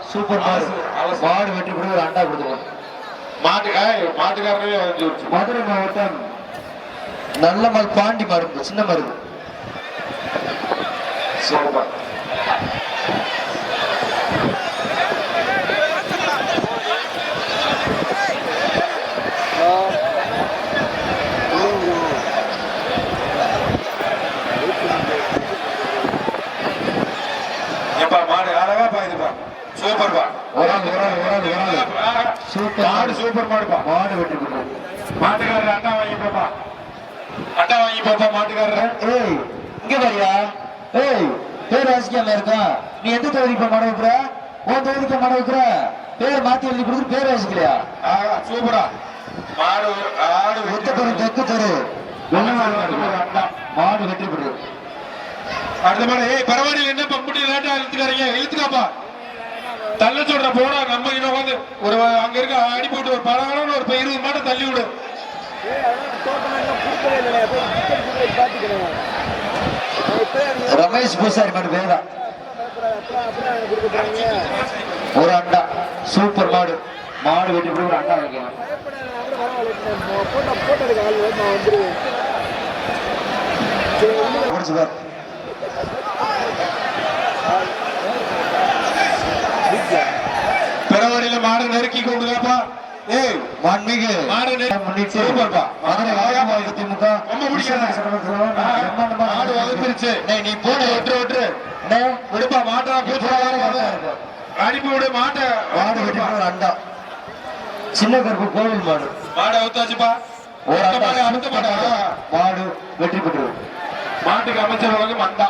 Super மாடு வெற்றி பெற்று ஒரு அண்டா கொடுத்துருவோம். மாட்டுக்காரரே மதுரை மாவட்டம் நல்ல மாடு பாண்டி மாடு சின்ன மருந்து சூப்பர். மாடு அழகா பாயுதுப்பா. சூப்பர்பா. மாடு சூப்பர் மாடுப்பா. மாடு வெற்றி பெற்று மாட்டுக்காரர் அண்டா வாங்கி போப்பா. அண்டா வாங்கி போப்பா மாட்டுக்காரர். ஏய் இங்க பாரியா. ஏய் பேர் வாசிக்காம இருக்கா? நீ எந்த தொகுதிக்கு மாட வைக்கிற? உன் தொகுதிக்கு மாட வைக்கிற? பேர் மாத்தி எழுதி கொடுத்து பேர் வாசிக்கலையா? சூப்பரா. மாடு ஆடு ஒத்த பெரு தெற்கு தெரு அண்டா. மாடு வெற்றி பெற்று அடுத்த மாடு. ஏய் பரவாயில்ல, என்ன பம்புட்டி லேட்டா இழுத்துக்காரீங்க, இழுத்துக்காப்பா. தள்ள சொல்ற போடா. நம்ம இன்னும் வந்து ஒரு அங்க இருக்க அடி போட்டு ஒரு பழகான ஒரு 20 மாட்டை தள்ளி விடு. ரமேஷ் பூசாரி மாடு வேதா ஒரு அண்டா. சூப்பர் மாடு. மாடு வெட்டி போய் ஒரு அண்டா வைக்கலாம். பெறவழியில மாடு நெருக்கி கொண்டுதாப்பா. ஏய் மாண்புமிகு மாடு முன்னிட்டு சூப்பர்ப்பா. மதுரை ஆகாமாவுக்கு திமுக ரொம்ப மாடு வளர்ந்துருச்சு. நீ போடு ஒற்று ஒற்று விடுப்பா. மாட்டா அனுப்பி விடு மாட்டை. மாடு வெட்டி ஒரு அண்டா. சின்ன கருப்பு கோவில் மாடு. மாடு அவுத்தாச்சுப்பா. ஒரு அண்டா. அடுத்த மாடு மாடு வெற்றி பெற்று மாட்டுக்கு அமைச்சர் வழங்கும் அண்டா.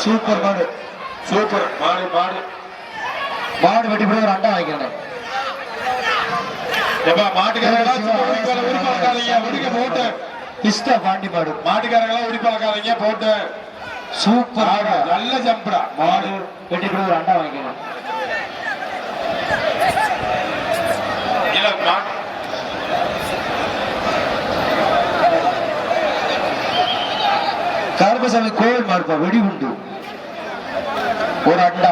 சூப்பர் மாடு. சூப்பர் மாடு. மாடு மாடு வெட்டி போய் ஒரு அண்டா வாங்கிக்கிறேன். பாண்டி மாடு. மாட்டுக்காரங்களா உரிப்பாளக்காரங்க போட்டு சூப்பர் நல்ல ஜம்புடா. மாடு வெட்டி போய் ஒரு அண்டா வாங்கிக்கிறேன். கருப்பசாமி கோவில் மாடுப்பா. வெடிகுண்டு ஒரு அண்டா.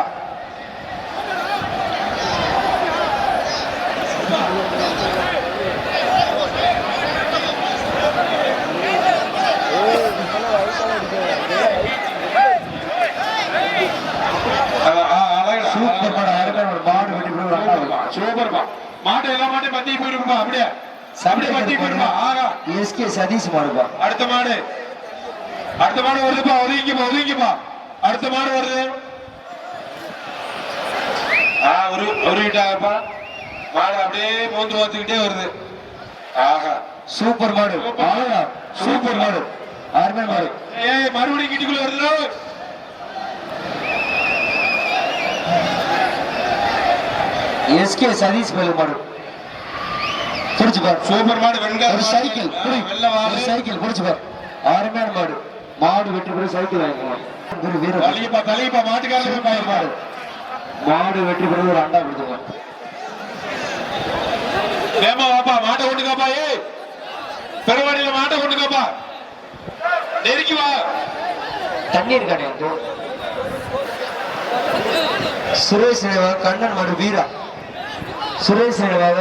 சூப்பர் மாடு. அருமையான மாடு வெட்டி போய் ஒரு அண்டா. சூப்பர்பா. மாட்டு எல்லா மாட்டையும் பத்தி போயிருப்பா. அப்படியே அப்படியே பத்தி போயிருப்பா. ஆகா எஸ்கே சதீஷ் மாடுப்பா. அடுத்த மாடு. அடுத்த மாடு வருதுப்பா. ஒதுங்கிப்பா ஒதுங்கிப்பா. அடுத்த மாடு வருது. உருவிட்டாங்கப்பா. மாடு அப்படியே மூந்து பார்த்துக்கிட்டே வருது. ஆகா சூப்பர் மாடு. சூப்பர் மாடு. அருமையான மாடு. ஏய் மறுபடியும் கிட்டிக்குள்ள வருது. எஸ்கே சதீஷ் மாடு புடிச்சு பாரு. சூப்பர் மாடு. ஒரு சைக்கிள் ஒரு சைக்கிள் புடிச்சு பாரு. அருமையான மாடு. மாடு வெற்றி பெற்று சைக்கிள் வாங்கிக்கலாம். மாட்டுக்காரர் மாடு. மாடு வெற்றி பெற்று ஒரு அண்டா கொடுத்துருங்க. மாட்டை கொண்டுக்காப்பா. ஏய் பெருவாடியில மாட்டை கொண்டுக்காப்பா. நெருக்கி வா. தண்ணீர் கடை சுரேஷ் நினைவாக கண்ணன் மாடு வீரா. சுரேஷ் நினைவாக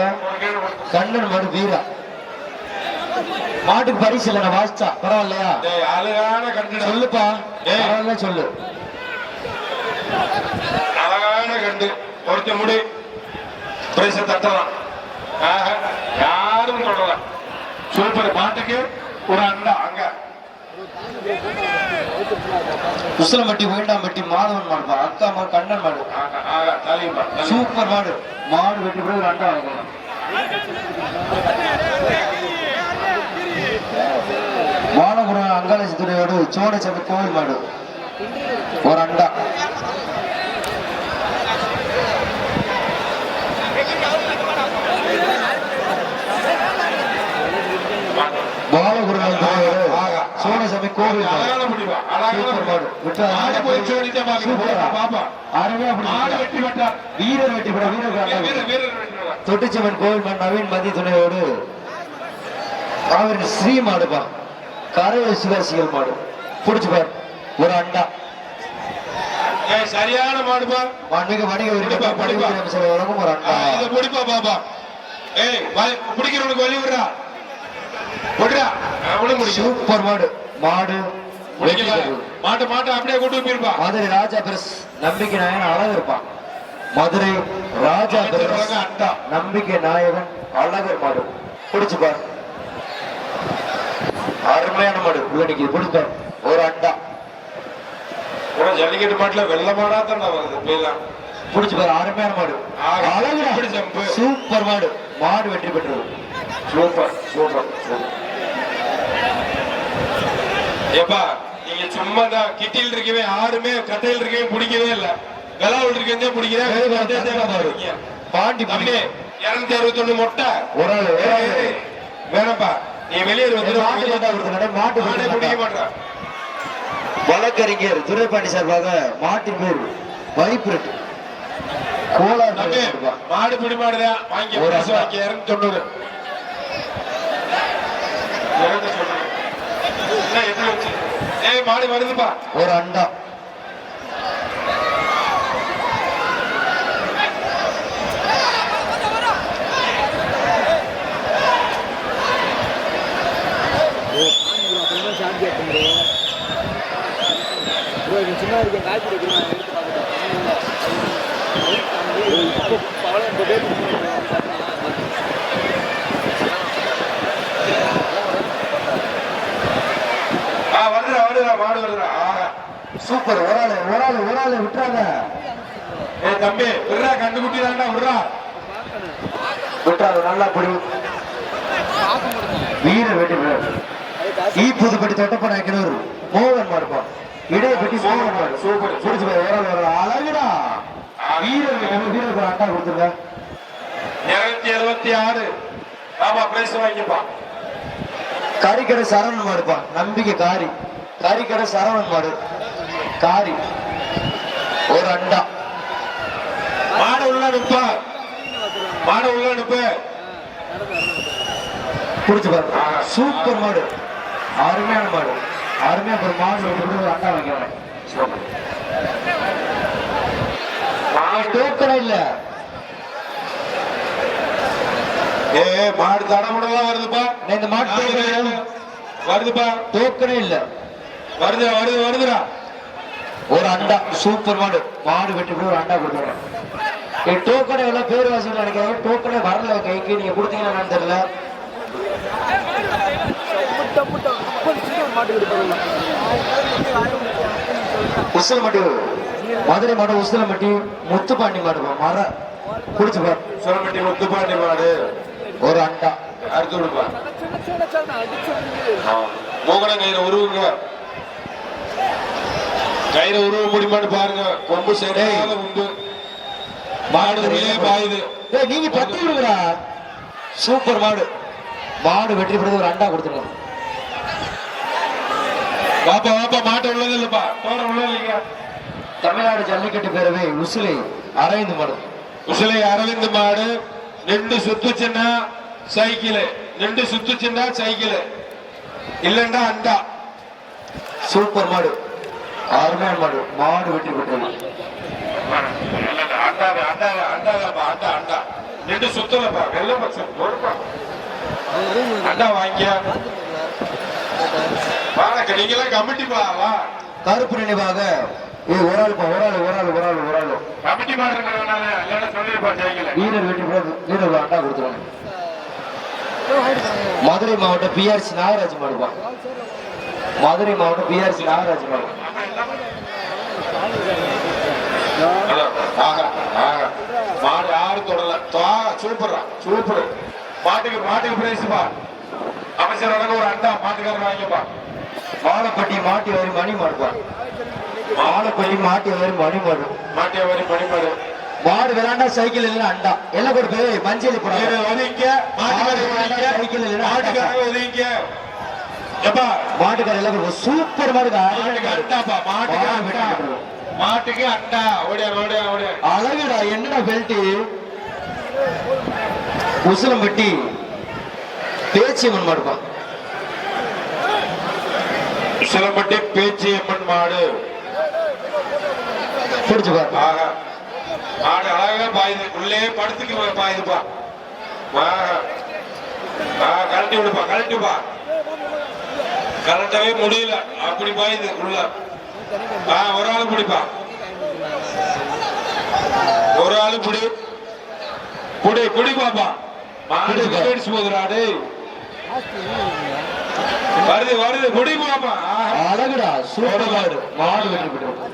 கண்ணன் மாடு வீரா. மாட்டுக்கு பரிசு இல்ல. நான் வாசிச்சா பரவாயில்லையா? சொல்லுப்பா. பரவாயில்ல சொல்லு. அழகான கண்டு ஒருத்த முடி பரிசு தட்டலாம். யாரும் சொல்லலாம். சூப்பர். மாட்டுக்கு ஒரு அண்டா. அங்க உசிலம்பட்டி வேண்டாம்பட்டி மாதவன் மாடுப்பா. அக்கா மாடு கண்ணன் மாடு. சூப்பர் மாடு. மாடு வெட்டி போய் ஒரு அண்டா வாங்கலாம். மானபுரம் அங்காளேஸ்வரியோடு சோழச்சபை கோவில் மாடு ஒரு அண்டா. பாலகுருநாள் சோழசபை கோவில் விட்டுருப்பா சூப்பர் மாடு. விட்டா ஆடு போய் சோடிட்டே பாக்குறேன் பாப்பா அருமையா ஆடு பிடிச்சார். வெட்டி விட்டார் வீரர் வெட்டி விட வீரர் வீரர் வீரர் வெட்டுறார் தொட்டிச்சவன் கோவில் நவீன் மதி துணையோடு அவரின் ஸ்ரீ மாடுப்பா கரையில் சிவாசிகள் மாடு புடிச்சு பாரு ஒரு அண்டா சரியான மாடுப்பா வணிக வணிக பிடிப்பா, பிடிப்பா. வழங்கும் ஒரு அண்டா இத பிடிப்பா பாப்பா ஏய் பிடிக்கிறவனுக்கு வழி விடுறா விடுறா அவனும் முடிக்கும் சூப்பர் மாடு மாடு வெற்றி முடிக்கல பெற்றது. மாட்டை அப்படியே கொண்டு போயிருப்பா மதுரை ராஜா பிரஸ் நம்பிக்கை நாயகன் அழகு இருப்பான் மதுரை ராஜா பிரஸ் அண்டா நம்பிக்கை நாயகன் அழகர் மாடு புடிச்சு பாரு அருமையான மாடு இவனுக்கு புடிச்சு பாரு ஒரு அண்டா ஜல்லிக்கட்டு மாட்டுல வெள்ள மாடா தான் வருது போயிடலாம் புடிச்சு பாரு அருமையான மாடு அழகுடா. எப்படி ஜம்பு? சூப்பர் மாடு மாடு வெற்றி பெற்றது சூப்பர் சூப்பர் ஏப்பா நீங்க சும்மா தான் கிட்டில் இருக்கவே யாருமே கட்டையில் இருக்கவே பிடிக்கவே இல்ல கலாவில் இருக்கவே பிடிக்கிறேன் பாண்டி தம்பி 261 மொட்டை ஒரு ஆளு வேணப்பா நீ வெளியே வந்து மாட்டு மாட்டா கொடுத்தா மாட்டு மாடே பிடிக்க மாட்டான் வழக்கறிஞர் துரைப்பாண்டி சார்பாக மாட்டின் பேர் வைப்ரெட் கோலார் தம்பி மாடு பிடி மாடுதான் வாங்கி ஒரு காசு அண்டா. வாங்கி 290 என்ன எப்படி வச்சு ஏய் மாடு வருதுப்பா ஒரு அண்டா சின்ன இருக்கேன் காய்ச்சி எடுத்து வருதுடா வருதுடா மாடு வருதுடா சூப்பர் ஒரு ஆளு விட்டுறாங்க ஏய் தம்பி விடுறா கண்டுகுட்டி தான்டா விடுறா விட்டுறாங்க நல்லா பிடி வீர வெட்டி ஈ புதுப்பட்டி தொட்டப்ப நாயக்கனூர் மோகன் மாடுப்பான் இடையப்பட்டி மோகன் மாடு சூப்பர் புடிச்சு போய் ஒரு ஆள் அழகுடா வீரர் வீரருக்கு ஒரு அண்டா கொடுத்துருங்க 276 ஆமா பிரைஸ் வாங்கிப்பா கறிக்கடை சரவணன் மாடுப்பா நம்பிக்கை கறிக்கடை சரவணன் மாடு காரி ஒரு அண்டா மாடு உள்ள நிப்பா மாடு உள்ள நிப்பு புடிச்சு பாரு சூப்பர் மாடு அருமையான மாடு அருமையா ஒரு மாடு ஒரு அண்டா வைக்கிறேன் டோக்கனே இல்ல ஏ மாடு தடமுடலாம் வருதுப்பா இந்த மாட்டு வருதுப்பா டோக்கனே இல்ல வருதுடா ஒரு அண்டா சூப்பர் மாடு மாடு வெட்டி போய் ஒரு அண்டா கொடுத்துறேன் டோக்கனே எல்லாம் பேர் வாசிகள் நினைக்கிறாங்க டோக்கனே வரல கைக்கு நீங்க கொடுத்தீங்கன்னா என்னன்னு தெரியல உசிலமட்டி மதுரை மாடு உசிலமட்டி முத்துப்பாண்டி மாடு மர குடிச்சு பாரு சுரப்பட்டி முத்துப்பாண்டி மாடு ஒரு அண்டா அடுத்து விடுப்பா மோகனம் கயிறு உருவுங்க கயிறு உருவ முடியுமான்னு பாருங்க கொம்பு சரியாத உண்டு மாடு உள்ளே பாயுது ஏய் நீங்க பத்தி விடுங்கடா சூப்பர் மாடு மாடு வெற்றி பெற்றது ஒரு அண்டா கொடுத்துருங்க வாப்பா மாட்டை உள்ளது இல்லப்பா தோற உள்ள இல்லைங்க தமிழ்நாடு ஜல்லிக்கட்டு பேரவை உசிலை அரவிந்த் மாடு உசிலை அரவிந்த் மாடு நின்று சுத்துச்சுன்னா சைக்கிள் நின்று சுத்துச்சுன்னா சைக்கிள் இல்லண்டா அண்டா சூப்பர் மாடு அருமையான மாடு மாடு வெற்றி பெற்றது அண்டா நின்று சுத்தலப்பா வெள்ளப்பா அண்டா வாங்கியா வாங்க நீங்களாம் கமிட்டிப்பா வா கருப்பு நினைவாக ஒரு ஆள் கமிட்டி மாடு இருக்கிறதுனால இல்லைன்னா சொல்லிருப்பா சைக்கிள் வீரர் வெற்றி பெற்றது வீரர் ஒரு அண்டா கொடுத்துருவாங்க மதுரை மாவட்டம் பிஆர்சி நாகராஜ் மாடுப்பா மதுரை மாவட்டம் பிஆர்சி நாகராஜ் மாடு மாடு யாரு தொடல சூப்பர் மாட்டுக்கு பிரைஸ்பா அமைச்சர் ஒரு அண்டா மாட்டுக்காரர் வாங்கிப்பா மாலப்பட்டி மாட்டி வரி மணி மாடுப்பா மாலப்பட்டி மாட்டி வரி மணி மாடு மாட்டிய வரி பணிமாடு மாடு விளையாண்டா சைக்கிள் இல்லைன்னா அண்டா எல்லாம் கொடுத்து மஞ்சள் போட ஒதுங்க மாட்டுக்காரர் சைக்கிள் இல்லைன்னா மாட்டுக்காரர் ஒதுங்க எப்பா மாட்டுக்கார எல்லாம் சூப்பர் மாடுங்க மாட்டுக்கு அண்டாப்பா மாட்டுக்கு அண்டா மாட்டுக்கு அண்டா ஓடியா ஓடியா ஓடியா அழகுடா என்னடா பெல்ட் உசிலம்பட்டி பேச்சியம்மன் மாடுப்பா சிலம்பட்டி பேச்சியம்மன் மாடு பிடிச்சு பாரு ஆஹா மாடு அழகா பாயுது உள்ளே படுத்துக்கு பாயுதுப்பா கழட்டி விடுப்பா கழட்டிப்பா கலட்டவே முடியல அப்படி பாயுது உள்ள ஒரு ஆளு பிடிப்பா ஒரு ஆளு பிடி புடி புடி பாப்பா மாடு பேடிச்சு போதுராடு வருது வருது புடி பாப்பா அழகுடா சூப்பர் மாடு மாடு வெற்றி பெற்றது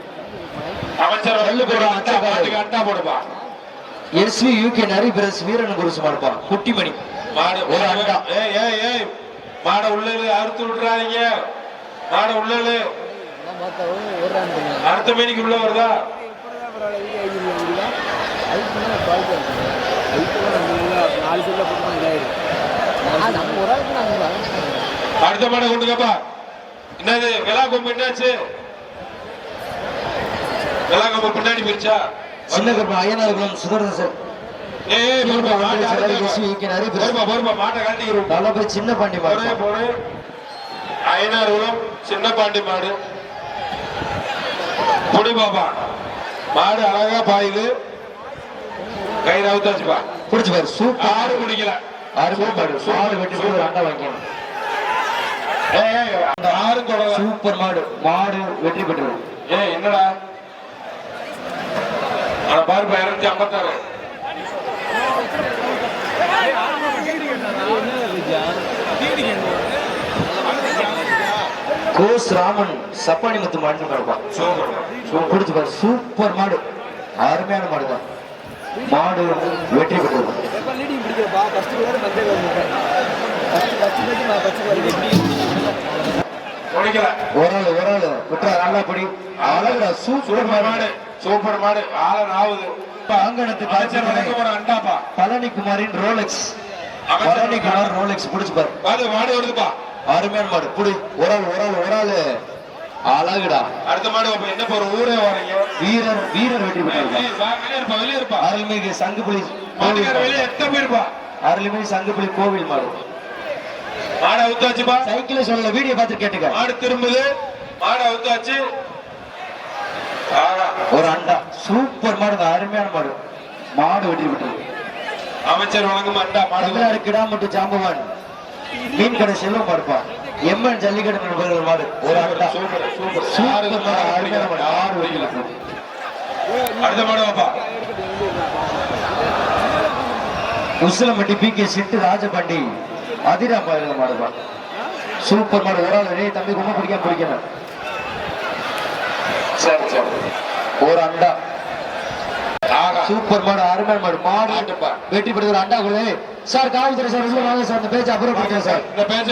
அமைச்சர் வெள்ளு போடுறா மாட்டுக்கு அண்டா போடுப்பா எஸ்வி யூகே நரி பிரஸ் வீரன் குருசு மாடுப்பா குட்டிமணி மாடு ஒரு அண்டா ஏய் ஏய் ஏய் மாட உள்ள அறுத்து விட்டுறாதீங்க மாட உள்ள அடுத்த மணிக்கு உள்ள வருதா அடுத்த மாடை கொண்டுக்கப்பா என்னது விழா கொம்பு என்னாச்சு விழா கொம்பு பின்னாடி போயிருச்சா சின்ன கருப்பு ஐயனார்குளம் சுதர்சன் சார் ஏய் பொறுப்பா மாட்டை எஸ்வி யூகே நரி பிரஸ் பொறுப்பா பொறுப்பா மாட்டை கழட்டிக்கிறோம் நல்ல போய் சின்ன பாண்டி மாடு போடு ஐயனார்குளம் சின்ன பாண்டி மாடு புடி பாப்பா மாடு அழகா பாயுது கயிறு அவுத்தாச்சுப்பா பிடிச்சு பாரு சூப்பர் ஆடு குடிக்கல அருமையா மாடு மாடு வெட்டி போய் ஒரு அண்டா வாங்கிக்கணும் அந்த ஆறு தொடர சூப்பர் மாடு மாடு வெற்றி பெற்றது என்னடா ஆனா பாருப்பா 256 கோஸ் ராமன் சப்பானி முத்து மாடு மாடுப்பா பிடிச்சு பாரு சூப்பர் மாடு அருமையான மாடு தான் மாடு வெற்றி பெற்றது குடிக்கல ஒரு ஆளு குற்றா நல்லா படி அழகுடா சூப்பர் மாடு சூப்பர் மாடு ஆளன் ஆகுது அங்கனத்து அமைச்சர் ஒரு அண்டாப்பா பழனிக்குமாரின் ரோலெக்ஸ் பழனிக்குமார் ரோலெக்ஸ் பிடிச்சு பாரு அது மாடு வருதுப்பா அருமையான மாடு புடி ஒரு ஆளு அழகுடா அடுத்த மாடு என்ன போற ஊரே வரீங்க வீரர் வெற்றி பெற்றார் வெளியே இருப்பா அருள்மிகு சங்குப்புலி மாட்டுக்கார வெளியே எத்தனை பேருப்பா அருள்மிகு சங்குப்புலி கோவில் மாடு மாடு அவுத்தாச்சுப்பா சைக்கிள் சொல்லல வீடியோ பார்த்து கேட்டுக்க மாடு திரும்புது மாடு அவுத்தாச்சு ஒரு அண்டா சூப்பர் மாடுங்க அருமையான மாடு மாடு வெற்றி பெற்றது அமைச்சர் வழங்கும் அண்டா மாடு தமிழ்நாடு கிடாமட்டு ஜாம்பவான் மீன் கடை செல்வம் மாடுப்பா எம்என் ஜல்லிக்கட்டு நண்பர்கள் மாடு ஒரு அண்டா சூப்பர் சூப்பர் சூப்பர் மாடு அருமையான மாடு ஆறு வெற்றி பெற்றது அடுத்த மாடு வாப்பா உசிலம்பட்டி பி கே சிட்டு ராஜபாண்டி அதிராம் மாடுப்பா சூப்பர் மாடு ஒரு ஆள் தம்பி ரொம்ப பிடிக்கணும் சரி சரி ஒரு அண்டா சூப்பர் மாடு அருமையான மாடு மாடு வெற்றி பெற்ற அண்டா கூட சார் காவல்துறை சார் உள்ள வாங்க சார் இந்த பேச்சு அப்புறம் கொடுத்தேன் சார் இந்த பேச்ச